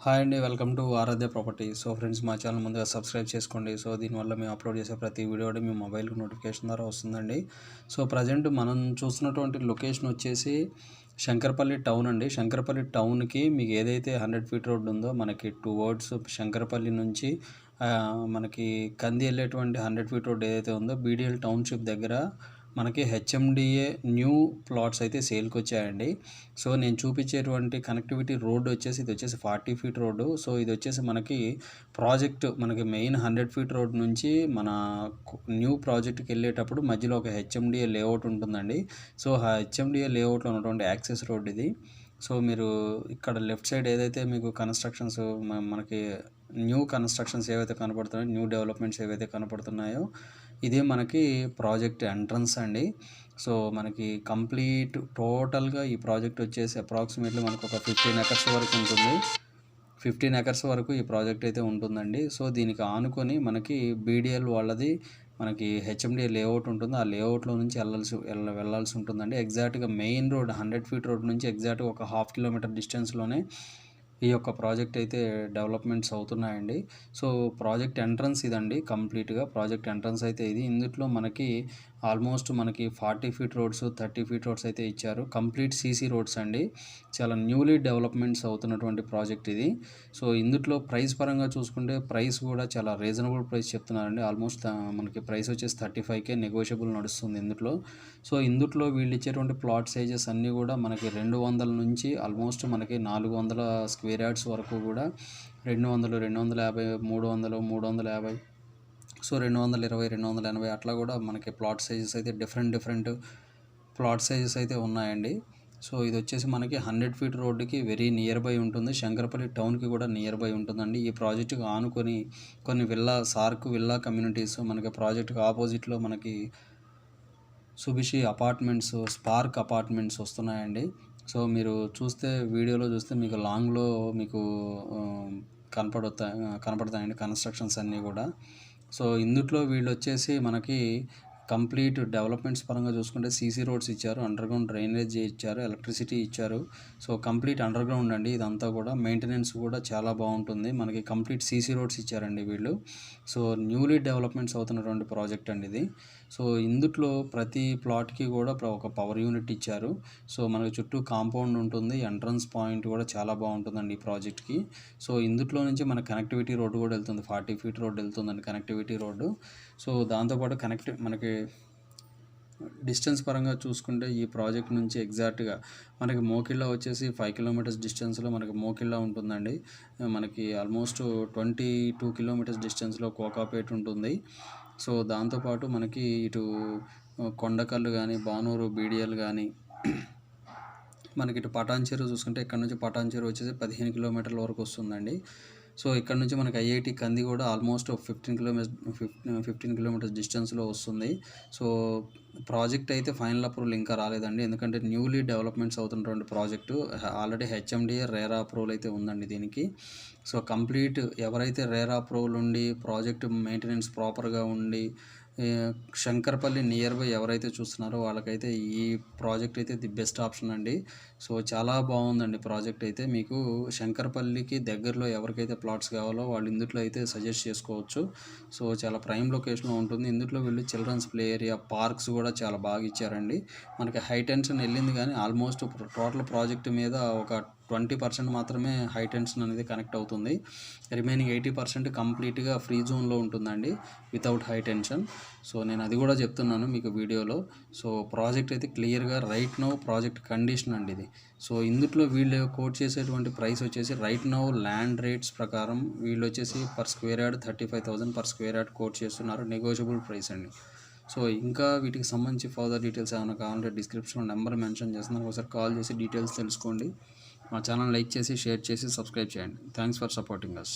Hi అండి, welcome to Aradhya property. So friends, మా channel ముందుగా సబ్స్క్రైబ్ చేసుకోండి. సో దీనివల్ల మేము అప్లోడ్ చేసే ప్రతి వీడియో మీ మొబైల్కి నోటిఫికేషన్ ద్వారా వస్తుందండి. సో ప్రజెంట్ మనం చూస్తున్నటువంటి లొకేషన్ వచ్చేసి శంకరపల్లి టౌన్ అండి. శంకరపల్లి టౌన్కి మీకు ఏదైతే 100 ఫీట్ రోడ్ ఉందో మనకి టువర్డ్స్ శంకరపల్లి నుంచి మనకి కంది వెళ్ళేటువంటి 100 ఫీట్ రోడ్ ఏదైతే ఉందో బీడిఎల్ టౌన్షిప్ దగ్గర మనకి హెచ్ఎండిఏ న్యూ ప్లాట్స్ అయితే సేల్కి వచ్చాయండి. సో నేను చూపించేటువంటి కనెక్టివిటీ రోడ్ వచ్చేసి ఇది వచ్చేసి 40 ఫీట్ రోడ్డు. సో ఇది వచ్చేసి మనకి ప్రాజెక్ట్ మనకి మెయిన్ 100 ఫీట్ రోడ్ నుంచి మన న్యూ ప్రాజెక్ట్కి వెళ్ళేటప్పుడు మధ్యలో ఒక హెచ్ఎండిఏ లేఅవుట్ ఉంటుందండి. సో ఆ హెచ్ఎండిఏ లేఅవుట్లో ఉన్నటువంటి యాక్సెస్ రోడ్ ఇది. సో మీరు ఇక్కడ లెఫ్ట్ సైడ్ ఏదైతే మీకు కన్స్ట్రక్షన్స్ మనకి న్యూ కన్స్ట్రక్షన్స్ ఏవైతే కనపడుతున్నాయో, న్యూ డెవలప్మెంట్స్ ఏవైతే కనపడుతున్నాయో, ఇదే మనకి ప్రాజెక్ట్ ఎంట్రన్స్ అండి. సో మనకి కంప్లీట్ టోటల్గా ఈ ప్రాజెక్ట్ వచ్చేసి అప్రాక్సిమేట్లీ మనకు ఒక 15 ఎకర్స్ వరకు ఉంటుంది. 15 ఎకర్స్ వరకు ఈ ప్రాజెక్ట్ అయితే ఉంటుందండి. సో దీనికి ఆనుకొని మనకి బీడిఎల్ వాళ్ళది మనకి హెచ్ఎండిఏ లేఅవుట్ ఉంటుంది. ఆ లేఅవుట్లో నుంచి వెళ్ళాల్సి ఉంటుందండి. ఎగ్జాక్ట్గా మెయిన్ రోడ్ 100 ఫీట్ రోడ్ నుంచి ఎగ్జాక్ట్గా ఒక 1/2 కిలోమీటర్ డిస్టెన్స్లోనే ఈ యొక్క ప్రాజెక్ట్ అయితే డెవలప్మెంట్స్ అవుతున్నాయండి. సో ప్రాజెక్ట్ ఎంట్రన్స్ ఇదండి. కంప్లీట్గా ప్రాజెక్ట్ ఎంట్రన్స్ అయితే ఇది. ఇందులో మనకి ఆల్మోస్ట్ మనకి 40 ఫీట్ రోడ్స్, 30 ఫీట్ రోడ్స్ అయితే ఇచ్చారు. కంప్లీట్ సీసీ రోడ్స్ అండి. చాలా న్యూలీ డెవలప్మెంట్స్ అవుతున్నటువంటి ప్రాజెక్ట్ ఇది. సో ఇందులో ప్రైస్ పరంగా చూసుకుంటే ప్రైస్ కూడా చాలా రీజనబుల్ ప్రైస్ చెప్తున్నారండి. ఆల్మోస్ట్ మనకి ప్రైస్ వచ్చేసి 35K నెగోషియబుల్ నడుస్తుంది ఇందులో. సో ఇందులో వీళ్ళు ఇచ్చేటువంటి ప్లాట్ సైజెస్ అన్నీ కూడా మనకి 200 నుంచి ఆల్మోస్ట్ మనకి 400 స్క్వేర్ యార్డ్స్ వరకు కూడా 200, 250, 300, 350, సో 220, 280 అట్లా కూడా మనకి ప్లాట్ సైజెస్ అయితే డిఫరెంట్ ప్లాట్ సైజెస్ అయితే ఉన్నాయండి. సో ఇది వచ్చేసి మనకి 100 ఫీట్ రోడ్డుకి వెరీ నియర్ బై ఉంటుంది. శంకరపల్లి టౌన్కి కూడా నియర్ బై ఉంటుందండి. ఈ ప్రాజెక్టుకి ఆనుకొని కొన్ని సార్క్ విల్లా కమ్యూనిటీస్ మనకి ప్రాజెక్టుకి ఆపోజిట్లో మనకి సుభిషి అపార్ట్మెంట్స్, స్పార్క్ అపార్ట్మెంట్స్ వస్తున్నాయండి. సో మీరు వీడియోలో చూస్తే మీకు లాంగ్లో మీకు కనపడతాయండి కన్స్ట్రక్షన్స్ అన్నీ కూడా. సో ఇందులో వీళ్ళు వచ్చేసి మనకి కంప్లీట్ డెవలప్మెంట్స్ పరంగా చూసుకుంటే సీసీ రోడ్స్ ఇచ్చారు, అండర్గ్రౌండ్ డ్రైనేజ్ ఇచ్చారు, ఎలక్ట్రిసిటీ ఇచ్చారు. సో కంప్లీట్ అండర్గ్రౌండ్ అండి ఇదంతా కూడా. మెయింటెనెన్స్ కూడా చాలా బాగుంటుంది. మనకి కంప్లీట్ సీసీ రోడ్స్ ఇచ్చారండి వీళ్ళు. సో న్యూలీ డెవలప్మెంట్స్ అవుతున్నటువంటి ప్రాజెక్ట్ అండి ఇది. సో ఇందులో ప్రతి ప్లాట్కి కూడా ఒక పవర్ యూనిట్ ఇచ్చారు. సో మనకి చుట్టూ కాంపౌండ్ ఉంటుంది. ఎంట్రన్స్ పాయింట్ కూడా చాలా బాగుంటుందండి ఈ ప్రాజెక్ట్కి. సో ఇందులో నుంచి మన కనెక్టివిటీ రోడ్డు కూడా వెళ్తుంది. 40 ఫీట్ రోడ్డు వెళ్తుందండి కనెక్టివిటీ రోడ్డు. సో దాంతోపాటు మనకి డిస్టెన్స్ పరంగా చూసుకుంటే ఈ ప్రాజెక్ట్ నుంచి ఎగ్జాక్ట్గా మనకి మోకిళ్ళ వచ్చేసి 5 కిలోమీటర్స్ డిస్టెన్స్లో మనకి మోకిళ్ళ ఉంటుందండి. మనకి ఆల్మోస్ట్ 22 కిలోమీటర్స్ డిస్టెన్స్లో కోకాపేట్ ఉంటుంది. సో దాంతోపాటు మనకి ఇటు కొండకల్లు కానీ, బానూరు, బీడిఎల్ కానీ, మనకి ఇటు పటాన్చెరు చూసుకుంటే ఇక్కడ నుంచి పటాన్చెరు వచ్చేసి 15 కిలోమీటర్ల వరకు వస్తుందండి. సో ఇక్కడ నుంచి మనకి ఐఐటి కంది కూడా ఆల్మోస్ట్ 15 కిలోమీటర్స్ డిస్టెన్స్లో వస్తుంది. సో ప్రాజెక్ట్ అయితే ఫైనల్ అప్రూవల్ ఇంకా రాలేదండి, ఎందుకంటే న్యూలీ డెవలప్మెంట్స్ అవుతున్నటువంటి project. Already HMDA RERA approval అయితే ఉందండి దీనికి. సో కంప్లీట్ ఎవరైతే రేరా అప్రూవల్ ఉండి ప్రాజెక్ట్ మెయింటెనెన్స్ ప్రాపర్గా ఉండి శంకరపల్లి నియర్ బై ఎవరైతే చూస్తున్నారో వాళ్ళకైతే ఈ ప్రాజెక్ట్ అయితే ది బెస్ట్ ఆప్షన్ అండి. సో చాలా బాగుందండి ప్రాజెక్ట్ అయితే. మీకు శంకరపల్లికి దగ్గరలో ఎవరికైతే ప్లాట్స్ కావాలో వాళ్ళు ఇందులో అయితే సజెస్ట్ చేసుకోవచ్చు. సో చాలా ప్రైమ్ లొకేషన్లో ఉంటుంది. ఇందులో వీళ్ళు చిల్డ్రన్స్ ప్లే ఏరియా, పార్క్స్ కూడా చాలా బాగా ఇచ్చారండి. మనకి హై టెన్షన్ వెళ్ళింది కానీ ఆల్మోస్ట్ టోటల్ ప్రాజెక్ట్ మీద ఒక 20% మాత్రమే హై టెన్షన్ అనేది కనెక్ట్ అవుతుంది. రిమైనింగ్ 80% కంప్లీట్గా ఫ్రీ జోన్లో ఉంటుందండి వితౌట్ హై టెన్షన్. సో నేను అది కూడా చెప్తున్నాను మీకు వీడియోలో. సో ప్రాజెక్ట్ అయితే క్లియర్గా రైట్ నౌ ప్రాజెక్ట్ కండిషన్ అండి ఇది. సో ఇందులో వీళ్ళు కోట్ చేసేటువంటి ప్రైస్ వచ్చేసి రైట్ నౌ ల్యాండ్ రేట్స్ ప్రకారం వీళ్ళు వచ్చేసి per square yard 35,000 per square yard quote చేస్తున్నారు. నెగోషియబుల్ ప్రైస్ అండి. సో ఇంకా వీటికి సంబంధించి ఫర్దర్ డీటెయిల్స్ ఏమైనా కావాలంటే డిస్క్రిప్షన్లో నెంబర్ మెన్షన్ చేస్తున్నాను, ఒకసారి కాల్ చేసి డీటెయిల్స్ తెలుసుకోండి. మా ఛానల్ లైక్ చేసి, షేర్ చేసి, సబ్స్క్రైబ్ చేయండి. Thanks for supporting us.